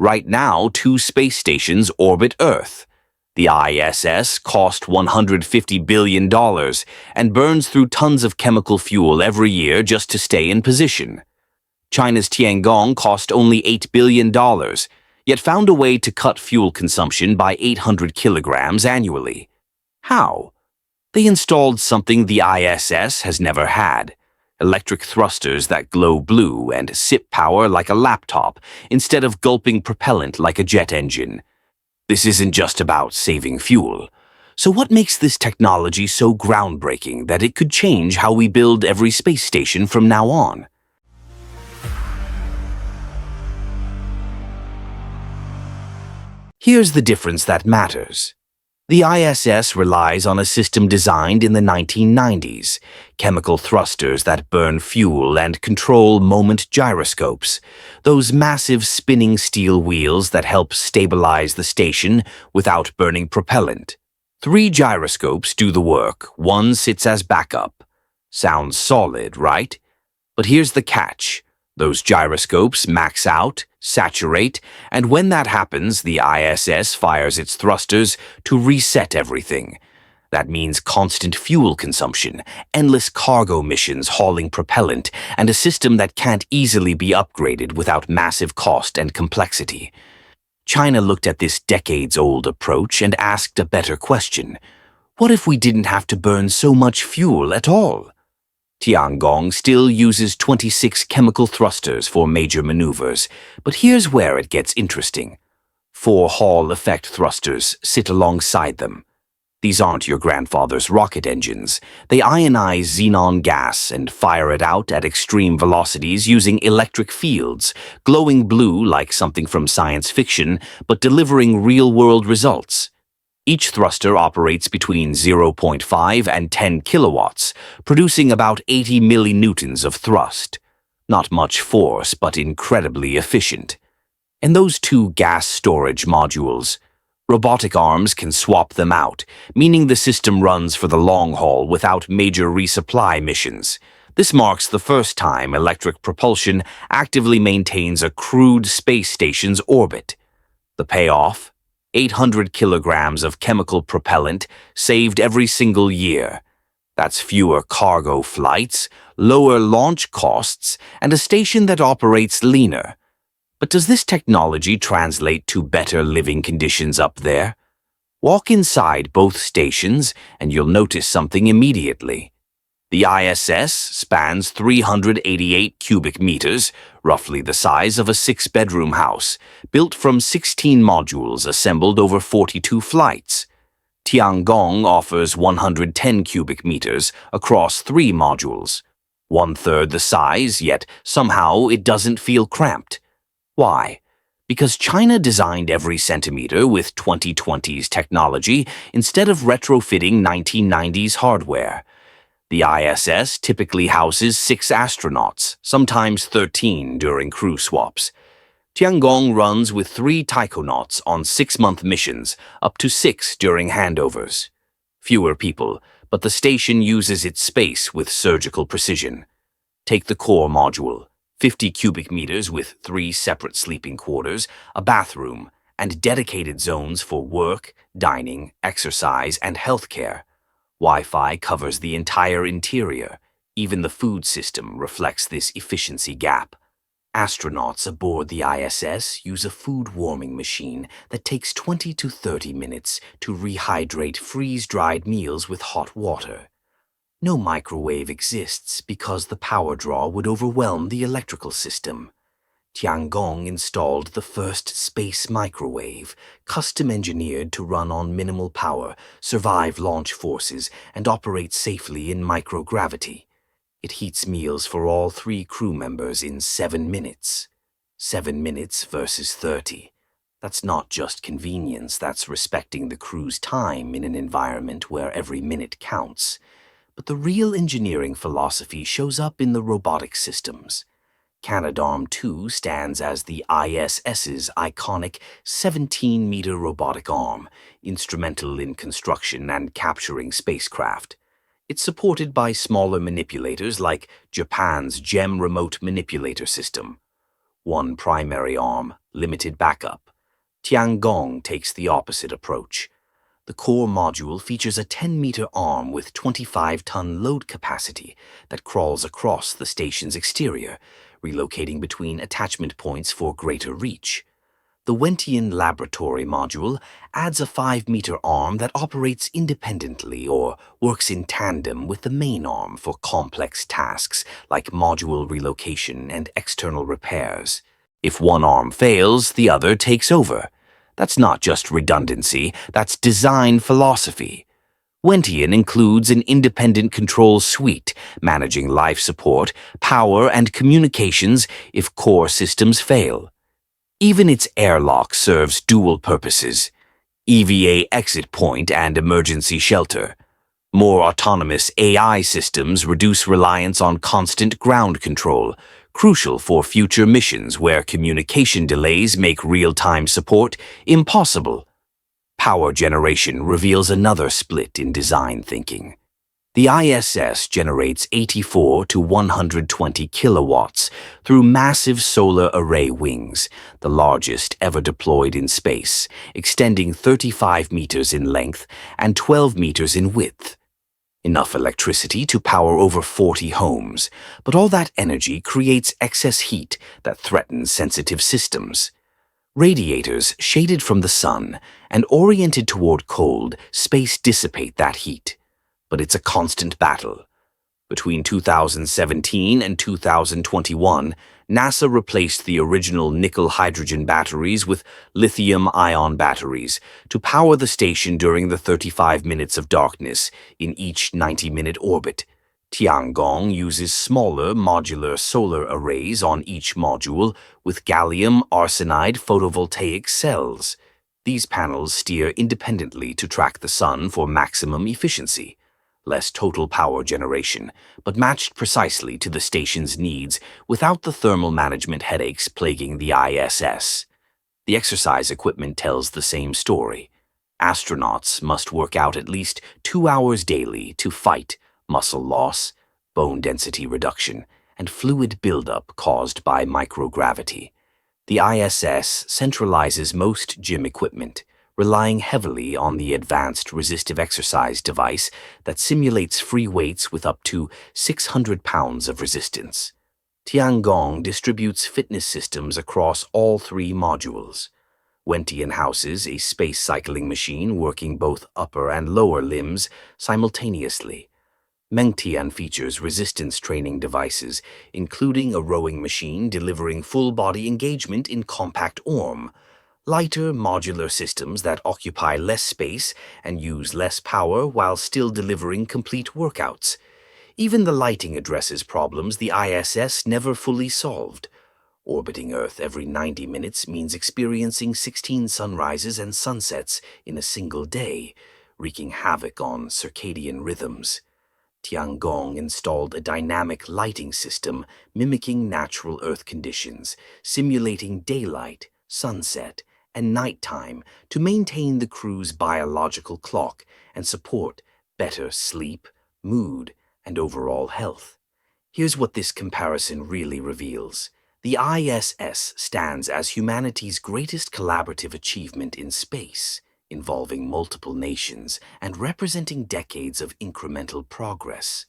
Right now, two space stations orbit Earth. The ISS cost $150 billion and burns through tons of chemical fuel every year just to stay in position. China's Tiangong cost only $8 billion, yet found a way to cut fuel consumption by 800 kilograms annually. How? They installed something the ISS has never had: electric thrusters that glow blue and sip power like a laptop instead of gulping propellant like a jet engine. This isn't just about saving fuel. So what makes this technology so groundbreaking that it could change how we build every space station from now on? Here's the difference that matters. The ISS relies on a system designed in the 1990s, chemical thrusters that burn fuel and control moment gyroscopes, those massive spinning steel wheels that help stabilize the station without burning propellant. 3 gyroscopes do the work, one sits as backup. Sounds solid, right? But here's the catch. Those gyroscopes max out, saturate, and when that happens, the ISS fires its thrusters to reset everything. That means constant fuel consumption, endless cargo missions hauling propellant, and a system that can't easily be upgraded without massive cost and complexity. China looked at this decades-old approach and asked a better question. What if we didn't have to burn so much fuel at all? Tiangong still uses 26 chemical thrusters for major maneuvers, but here's where it gets interesting. 4 Hall effect thrusters sit alongside them. These aren't your grandfather's rocket engines. They ionize xenon gas and fire it out at extreme velocities using electric fields, glowing blue like something from science fiction, but delivering real-world results. Each thruster operates between 0.5 and 10 kilowatts, producing about 80 millinewtons of thrust. Not much force, but incredibly efficient. And those 2 gas storage modules. Robotic arms can swap them out, meaning the system runs for the long haul without major resupply missions. This marks the first time electric propulsion actively maintains a crewed space station's orbit. The payoff? 800 kilograms of chemical propellant saved every single year. That's fewer cargo flights, lower launch costs, and a station that operates leaner. But does this technology translate to better living conditions up there? Walk inside both stations and you'll notice something immediately. The ISS spans 388 cubic meters, roughly the size of a 6-bedroom house, built from 16 modules assembled over 42 flights. Tiangong offers 110 cubic meters across 3 modules. 1/3 the size, yet somehow it doesn't feel cramped. Why? Because China designed every centimeter with 2020's technology instead of retrofitting 1990's hardware. The ISS typically houses 6 astronauts, sometimes 13 during crew swaps. Tiangong runs with 3 taikonauts on 6-month missions, up to 6 during handovers. Fewer people, but the station uses its space with surgical precision. Take the core module, 50 cubic meters with 3 separate sleeping quarters, a bathroom, and dedicated zones for work, dining, exercise, and healthcare. Wi-Fi covers the entire interior. Even the food system reflects this efficiency gap. Astronauts aboard the ISS use a food warming machine that takes 20 to 30 minutes to rehydrate freeze-dried meals with hot water. No microwave exists because the power draw would overwhelm the electrical system. Tiangong installed the first space microwave, custom-engineered to run on minimal power, survive launch forces, and operate safely in microgravity. It heats meals for all 3 crew members in 7 minutes. 7 minutes versus 30. That's not just convenience, that's respecting the crew's time in an environment where every minute counts. But the real engineering philosophy shows up in the robotic systems. Canadarm2 stands as the ISS's iconic 17-meter robotic arm, instrumental in construction and capturing spacecraft. It's supported by smaller manipulators like Japan's GEM remote manipulator system. One primary arm, limited backup. Tiangong takes the opposite approach. The core module features a 10-meter arm with 25-ton load capacity that crawls across the station's exterior, relocating between attachment points for greater reach. The Wentian laboratory module adds a 5-meter arm that operates independently or works in tandem with the main arm for complex tasks like module relocation and external repairs. If one arm fails, the other takes over. That's not just redundancy, that's design philosophy. Wentian includes an independent control suite, managing life support, power, and communications if core systems fail. Even its airlock serves dual purposes: EVA exit point and emergency shelter. More autonomous AI systems reduce reliance on constant ground control, crucial for future missions where communication delays make real-time support impossible. Power generation reveals another split in design thinking. The ISS generates 84 to 120 kilowatts through massive solar array wings, the largest ever deployed in space, extending 35 meters in length and 12 meters in width. Enough electricity to power over 40 homes, but all that energy creates excess heat that threatens sensitive systems. Radiators shaded from the sun and oriented toward cold space dissipate that heat, but it's a constant battle. Between 2017 and 2021, NASA replaced the original nickel-hydrogen batteries with lithium-ion batteries to power the station during the 35 minutes of darkness in each 90-minute orbit. Tiangong uses smaller modular solar arrays on each module with gallium arsenide photovoltaic cells. These panels steer independently to track the sun for maximum efficiency. Less total power generation, but matched precisely to the station's needs without the thermal management headaches plaguing the ISS. The exercise equipment tells the same story. Astronauts must work out at least 2 hours daily to fight muscle loss, bone density reduction, and fluid buildup caused by microgravity. The ISS centralizes most gym equipment, relying heavily on the advanced resistive exercise device that simulates free weights with up to 600 pounds of resistance. Tiangong distributes fitness systems across all 3 modules. Wentian houses a space cycling machine working both upper and lower limbs simultaneously. Mengtian features resistance training devices, including a rowing machine delivering full-body engagement in compact ORM, lighter modular systems that occupy less space and use less power while still delivering complete workouts. Even the lighting addresses problems the ISS never fully solved. Orbiting Earth every 90 minutes means experiencing 16 sunrises and sunsets in a single day, wreaking havoc on circadian rhythms. Tiangong installed a dynamic lighting system mimicking natural Earth conditions, simulating daylight, sunset, and nighttime to maintain the crew's biological clock and support better sleep, mood, and overall health. Here's what this comparison really reveals. The ISS stands as humanity's greatest collaborative achievement in space, involving multiple nations and representing decades of incremental progress.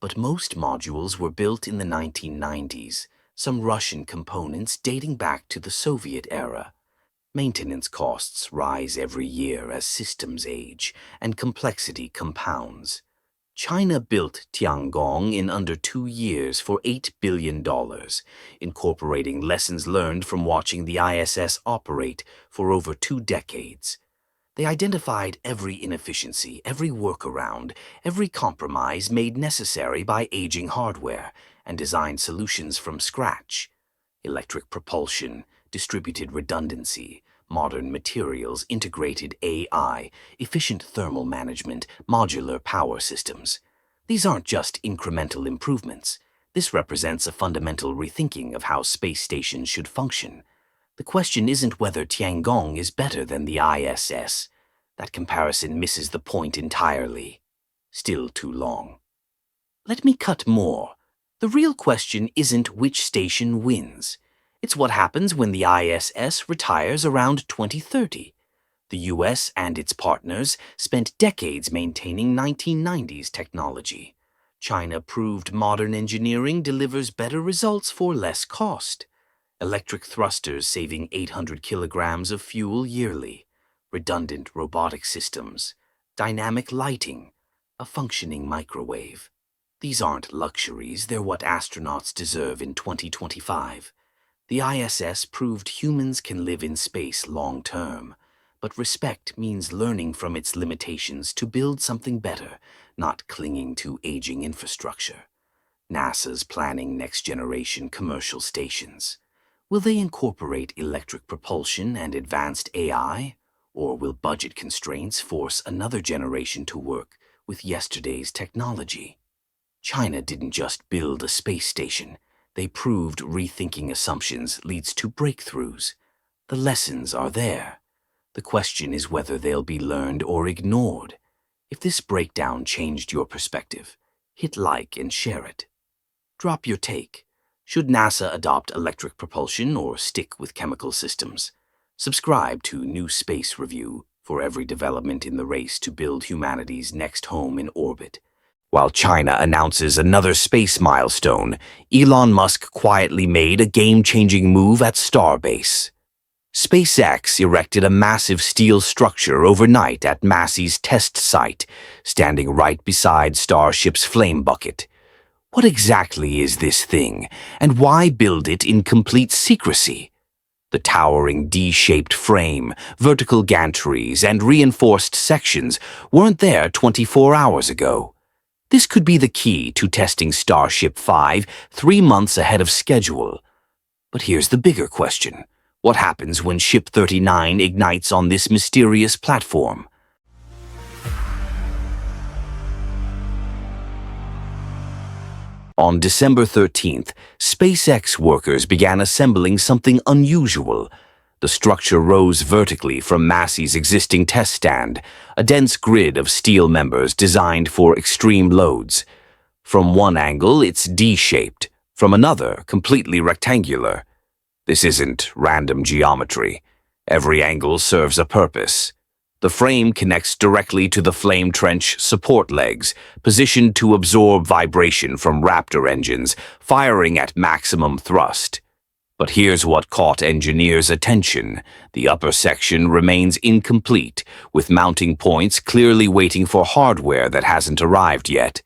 But most modules were built in the 1990s, some Russian components dating back to the Soviet era. Maintenance costs rise every year as systems age and complexity compounds. China built Tiangong in under 2 years for $8 billion, incorporating lessons learned from watching the ISS operate for over 2 decades. They identified every inefficiency, every workaround, every compromise made necessary by aging hardware, and designed solutions from scratch. Electric propulsion, distributed redundancy, modern materials, integrated AI, efficient thermal management, modular power systems. These aren't just incremental improvements. This represents a fundamental rethinking of how space stations should function. The question isn't whether Tiangong is better than the ISS. That comparison misses the point entirely. Still too long. Let me cut more. The real question isn't which station wins. It's what happens when the ISS retires around 2030. The US and its partners spent decades maintaining 1990s technology. China proved modern engineering delivers better results for less cost. Electric thrusters saving 800 kilograms of fuel yearly, redundant robotic systems, dynamic lighting, a functioning microwave. These aren't luxuries, they're what astronauts deserve in 2025. The ISS proved humans can live in space long term, but respect means learning from its limitations to build something better, not clinging to aging infrastructure. NASA's planning next-generation commercial stations. Will they incorporate electric propulsion and advanced AI, or will budget constraints force another generation to work with yesterday's technology? China didn't just build a space station. They proved rethinking assumptions leads to breakthroughs. The lessons are there. The question is whether they'll be learned or ignored. If this breakdown changed your perspective, hit like and share it. Drop your take. Should NASA adopt electric propulsion or stick with chemical systems? Subscribe to New Space Review for every development in the race to build humanity's next home in orbit. While China announces another space milestone, Elon Musk quietly made a game-changing move at Starbase. SpaceX erected a massive steel structure overnight at Massey's test site, standing right beside Starship's flame bucket. What exactly is this thing, and why build it in complete secrecy? The towering D-shaped frame, vertical gantries, and reinforced sections weren't there 24 hours ago. This could be the key to testing Starship 5 3 months ahead of schedule. But here's the bigger question. What happens when Ship 39 ignites on this mysterious platform? On December 13th, SpaceX workers began assembling something unusual. The structure rose vertically from Massey's existing test stand, a dense grid of steel members designed for extreme loads. From one angle, it's D-shaped, from another, completely rectangular. This isn't random geometry. Every angle serves a purpose. The frame connects directly to the flame trench support legs, positioned to absorb vibration from Raptor engines, firing at maximum thrust. But here's what caught engineers' attention. The upper section remains incomplete, with mounting points clearly waiting for hardware that hasn't arrived yet.